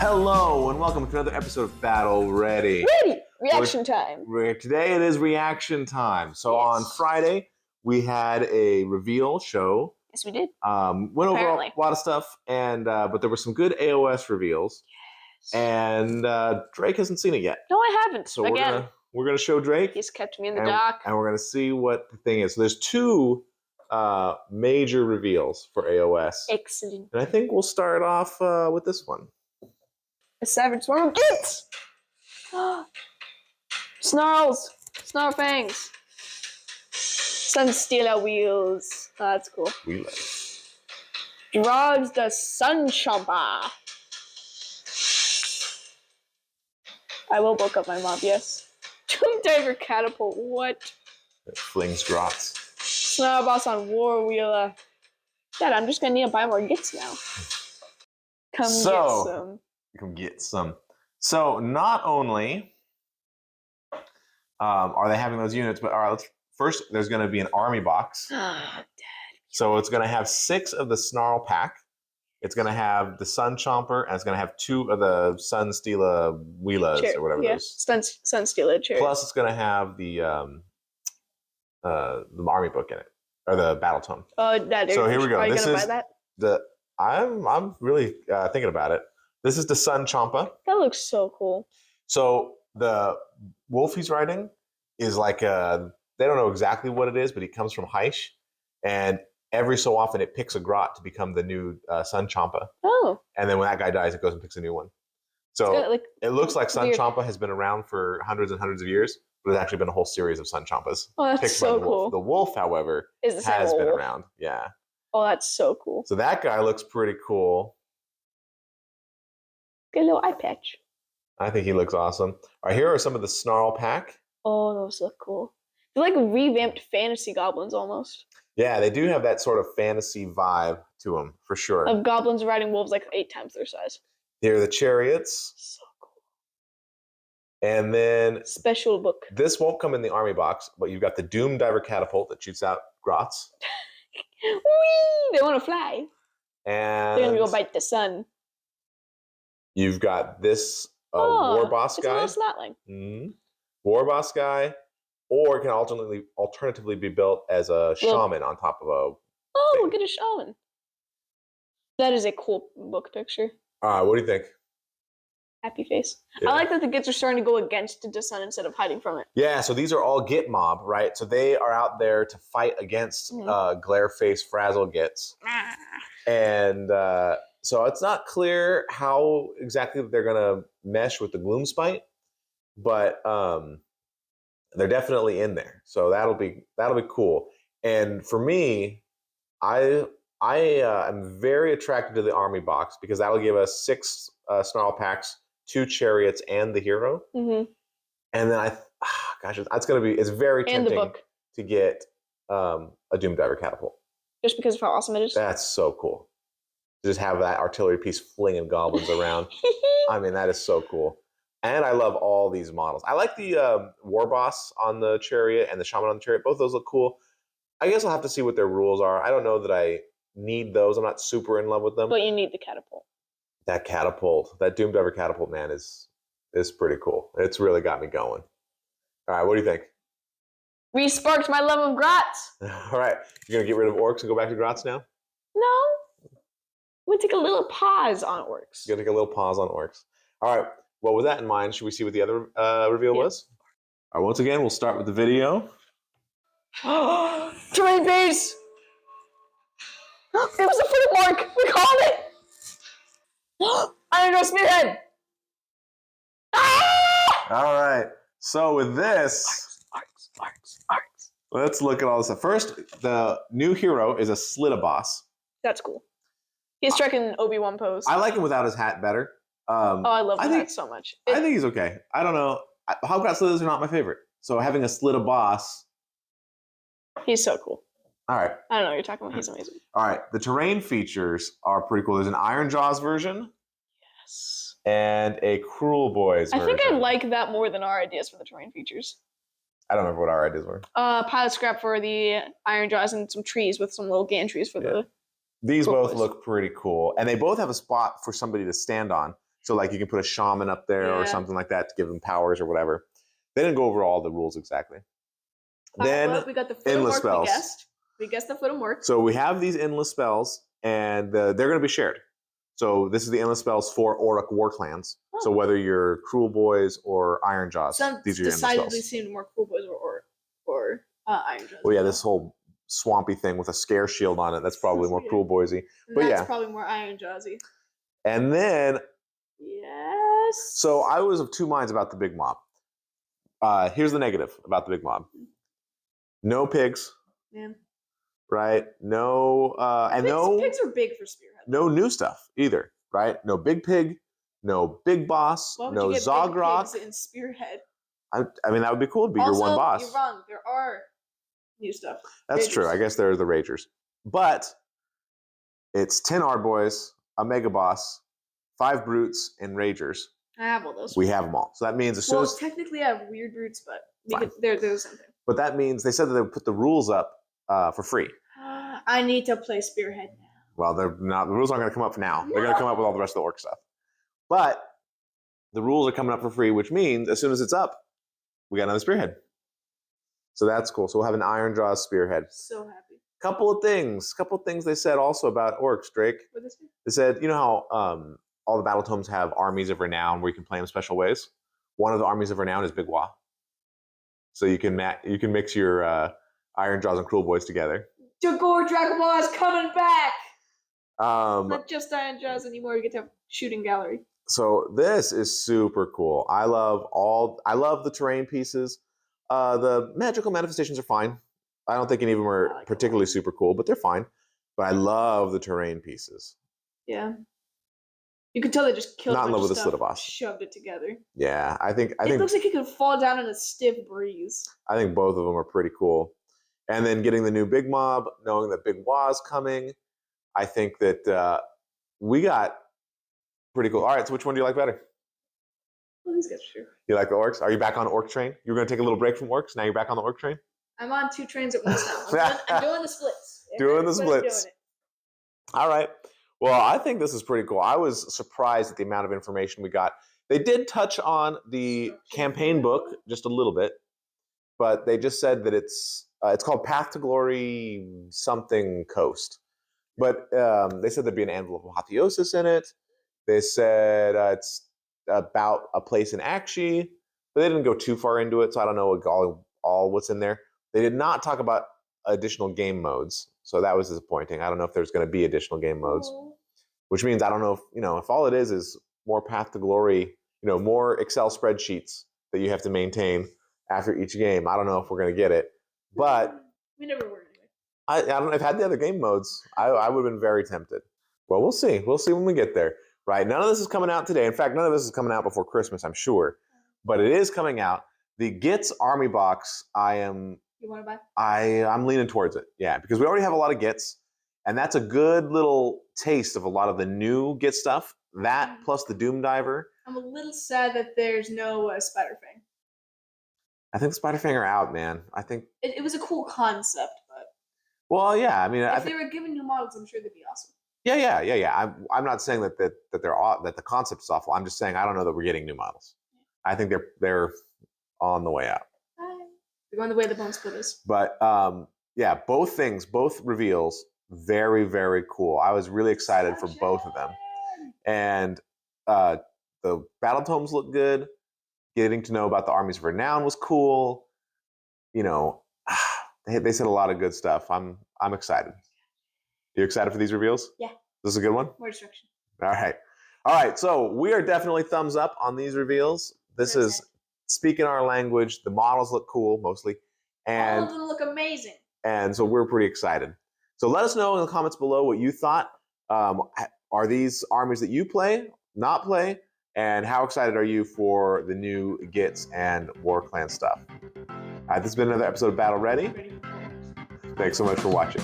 Hello and welcome to another episode of Battle Ready. Reaction time. Today it is reaction time. So on Friday we had a reveal show. Yes, we did. Went over a lot of stuff, and but there were some good AOS reveals. Yes. And Drake hasn't seen it yet. No, I haven't. So we're gonna show Drake. He's kept me in the dark. And we're gonna see what the thing is. So there's two major reveals for AOS. Excellent. And I think we'll start off with this one. A savage swarm of Gitz! Snarls! Snarl fangs! Sunstealer wheels. Oh, that's cool. Wheelers. Drugs the Sun Chomper. I will bulk up my mob, yes. Tomb Diver Catapult, what? It flings drops. Snarl Boss on War Wheeler. Dad, I'm just gonna need to buy more Gitz now. Get some. Come get some. So not only are they having those units, but first there's going to be an army box. Dad. So it's going to have 6 of the Snarl pack. It's going to have the Sun Chomper, and it's going to have 2 of the Sunstealer Wheelas or whatever it is. Sunstealer Cherry. Plus, it's going to have the army book in it, or the battle tome. Oh, Dad. So here we go. Are you going to buy that? I'm really thinking about it. This is the Sun Chompa. That looks so cool. So the wolf he's riding is like they don't know exactly what it is, but he comes from Heish, and every so often it picks a grot to become the new Sun Chompa. Oh. And then when that guy dies, it goes and picks a new one. So it looks like Sun Chompa has been around for hundreds and hundreds of years, but there's actually been a whole series of Sun Chompas. Oh, that's so cool. The wolf, however, has been around. Yeah. Oh, that's so cool. So that guy looks pretty cool. Get a little eye patch. I think he looks awesome. All right, here are some of the Snarl pack. Oh, those look cool. They're like revamped fantasy goblins almost. Yeah, they do have that sort of fantasy vibe to them, for sure. Of goblins riding wolves like 8 times their size. Here are the chariots. So cool. And then... Special book. This won't come in the army box, but you've got the Doom Diver Catapult that shoots out grots. Whee! They want to fly. And... They're going to go bite the sun. You've got this War Boss guy. It's a little snotling. Mm-hmm. War Boss guy, or it can alternatively be built as a shaman on top of a... Oh, we'll get a shaman. That is a cool book picture. What do you think? Happy face. Yeah. I like that the Gitz are starting to go against the sun instead of hiding from it. Yeah, so these are all Git mob, right? So they are out there to fight against glare face frazzle Gitz. And... so it's not clear how exactly they're going to mesh with the Gloomspite, but they're definitely in there. So that'll be cool. And for me, I am very attracted to the army box because that'll give us 6 Snarl packs, 2 chariots, and the hero. Mm-hmm. And then it's very tempting to get a Doom Diver Catapult. Just because of how awesome it is? That's so cool. Just have that artillery piece flinging goblins around. I mean, that is so cool. And I love all these models. I like the War Boss on the chariot and the Shaman on the chariot. Both of those look cool. I guess I'll have to see what their rules are. I don't know that I need those. I'm not super in love with them. But you need the catapult. That catapult, that Doom Diver Catapult, man, is pretty cool. It's really got me going. All right, what do you think? Re-sparked my love of grots. All right, you're going to get rid of Orruks and go back to grots now? No. We'll take a little pause on Orruks. You're going to take a little pause on Orruks. All right. Well, with that in mind, should we see what the other reveal was? All right. Once again, we'll start with the video. Terrain base! It was a footmark! We called it! Iron Door Spearhead! All right. So with this... Orruks. Let's look at all this stuff. First, the new hero is a Slita boss. That's cool. He's striking Obi-Wan pose. I like him without his hat better. I love the hat so much. I think he's okay. I don't know. Hobgrot Slitas are not my favorite. So having a Slita boss... He's so cool. All right. I don't know what you're talking about. He's amazing. All right. The terrain features are pretty cool. There's an Iron Jaws version. Yes. And a Cruel Boys version. I think I like that more than our ideas for the terrain features. I don't remember what our ideas were. Pilot scrap for the Iron Jaws and some trees with some little gantries for the... These both look pretty cool. And they both have a spot for somebody to stand on. So like you can put a shaman up there or Yeah. something like that to give them powers or whatever. They didn't go over all the rules exactly. Then Well, we got the foot endless of spells. We guessed the foot of Mork. So we have these endless spells, and they're going to be shared. So this is the endless spells for Orruk war clans. Oh. So whether you're Cruel Boys or Iron Jaws, Some these are your endless decidedly spells. seemed more Cruel Boys or Iron Jaws. Well, yeah, this whole swampy thing with a scare shield on it, that's probably more Cruel Boysy. But that's yeah. probably more Iron Jawsy. And then... Yes. So I was of two minds about the big mob. Here's the negative about the big mob. No pigs. Man. Right? No, and pigs are big for Spearhead. No new stuff either, right? No big pig, no big boss, Why would no you get Zogrok. big pigs in Spearhead? I mean, that would be cool to be your one boss. You're wrong. There are new stuff. That's true. I guess they're the Ragers. But it's 10 Ardboys, a Mega Boss, 5 Brutes, and Ragers. I have all those. We have them all. So that means as soon as... technically I have weird Brutes, but they're the same thing. But that means they said that they would put the rules up for free. I need to play Spearhead now. Well, they're not. The rules aren't going to come up now. They're going to come up with all the rest of the Orc stuff. But the rules are coming up for free, which means as soon as it's up, we got another Spearhead. So that's cool. So we'll have an Iron Jaws Spearhead. So happy. Couple of things they said also about Orcs, Drake. What did they say? They said, you know how all the battle tomes have armies of renown where you can play them special ways? One of the armies of renown is Big Wah. So you can mix your Iron Jaws and Cruel Boys together. Dagor Dragon Ball is coming back! Not just Iron Jaws anymore, you get to have shooting gallery. So this is super cool. I love the terrain pieces. The magical manifestations are fine. I don't think any of them are particularly super cool, but they're fine. But I love the terrain pieces. Yeah. You could tell they just killed Not in love with the stuff, Slitterboss. shoved it together. Yeah, I think it looks like it could fall down in a stiff breeze. I think both of them are pretty cool. And then getting the new Big Mob, knowing that Big Wah's coming, I think that we got pretty cool. All right, so which one do you like better? Well, these guys are true. You like the Orcs? Are you back on Orc train? You were going to take a little break from Orcs. Now you're back on the Orc train? I'm on 2 trains at once now. I'm doing the splits. Doing the splits. All right. Well, I think this is pretty cool. I was surprised at the amount of information we got. They did touch on the campaign book just a little bit, but they just said that it's called Path to Glory something Coast. But they said there'd be an Anvil of Apotheosis in it. They said it's about a place in Akshi, but they didn't go too far into it, so I don't know all what's in there. They did not talk about additional game modes, so that was disappointing. I don't know if there's going to be additional game modes, which means I don't know if all it is more Path to Glory, more Excel spreadsheets that you have to maintain after each game. I don't know if we're going to get it, but we never were anyway. I don't know. I've had the other game modes. I would have been very tempted. Well, we'll see. We'll see when we get there. Right? None of this is coming out today. In fact, none of this is coming out before Christmas, I'm sure. But it is coming out. The Gitz Army Box, You want to buy? I'm leaning towards it. Yeah, because we already have a lot of Gitz, and that's a good little taste of a lot of the new Gitz stuff. That plus the Doom Diver. I'm a little sad that there's no Spider Fang. I think Spider Fang are out, man. I think it was a cool concept, but well, yeah. I mean, if they were given new models, I'm sure they'd be awesome. Yeah. I'm not saying that the concept is awful. I'm just saying I don't know that we're getting new models. I think they're on the way out. They're going the way the Bone Split is. But yeah, both reveals, very, very cool. I was really excited for both of them. And the battle tomes look good. Getting to know about the armies of renown was cool. They said a lot of good stuff. I'm excited. You excited for these reveals? Yeah. This is a good one? More destruction. All right. So we are definitely thumbs up on these reveals. This is speaking our language. The models look cool, mostly. And all of them look amazing. And so we're pretty excited. So let us know in the comments below what you thought. Are these armies that you play, not play? And how excited are you for the new Gitz and War Clan stuff? This has been another episode of Battle Ready. Thanks so much for watching.